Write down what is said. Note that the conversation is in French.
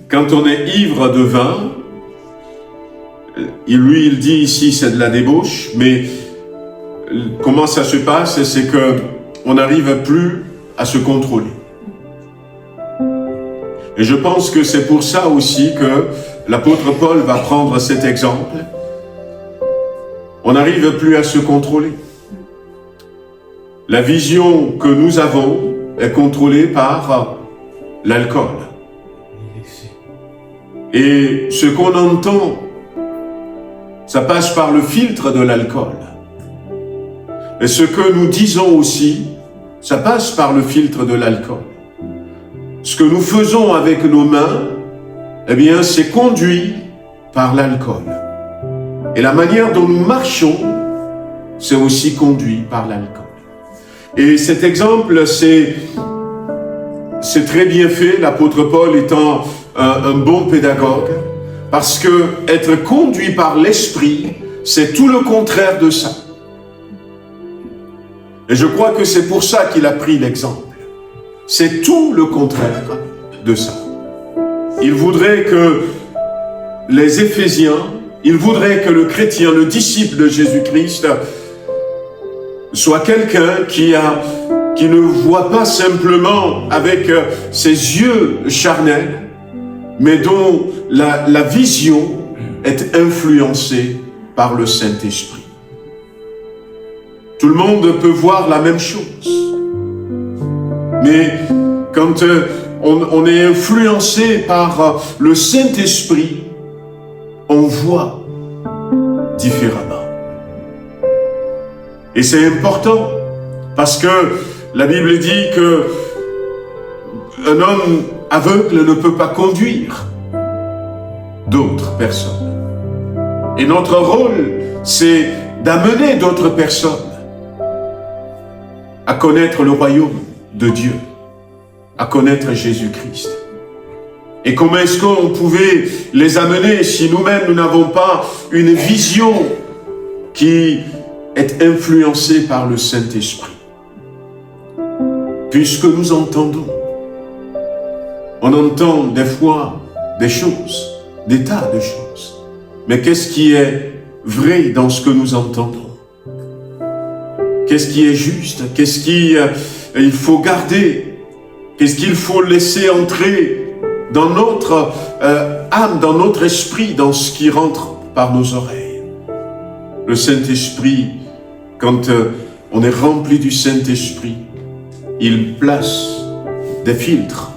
Quand on est ivre de vin, il dit ici c'est de la débauche, mais comment ça se passe? C'est qu'on n'arrive plus à se contrôler. Et je pense que c'est pour ça aussi que l'apôtre Paul va prendre cet exemple. On n'arrive plus à se contrôler. La vision que nous avons est contrôlée par l'alcool. Et ce qu'on entend, ça passe par le filtre de l'alcool. Et ce que nous disons aussi, ça passe par le filtre de l'alcool. Ce que nous faisons avec nos mains, eh bien, c'est conduit par l'alcool. Et la manière dont nous marchons, c'est aussi conduit par l'alcool. Et cet exemple, c'est très bien fait, l'apôtre Paul étant un bon pédagogue, parce que être conduit par l'esprit, c'est tout le contraire de ça. Et je crois que c'est pour ça qu'il a pris l'exemple. C'est tout le contraire de ça. Il voudrait que les Éphésiens, il voudrait que le chrétien, le disciple de Jésus-Christ, soit quelqu'un qui ne voit pas simplement avec ses yeux charnels, mais dont la vision est influencée par le Saint-Esprit. Tout le monde peut voir la même chose. Mais quand on est influencé par le Saint-Esprit, on voit différemment. Et c'est important, parce que la Bible dit que un homme aveugle ne peut pas conduire d'autres personnes. Et notre rôle, c'est d'amener d'autres personnes à connaître le royaume de Dieu, à connaître Jésus-Christ. Et comment est-ce qu'on pouvait les amener si nous-mêmes nous n'avons pas une vision qui est influencée par le Saint-Esprit? Puisque nous entendons, on entend des fois des choses, des tas de choses. Mais qu'est-ce qui est vrai dans ce que nous entendons? Qu'est-ce qui est juste? Qu'est-ce qu'il faut garder? Qu'est-ce qu'il faut laisser entrer dans notre âme, dans notre esprit, dans ce qui rentre par nos oreilles? Le Saint-Esprit, quand on est rempli du Saint-Esprit, il place des filtres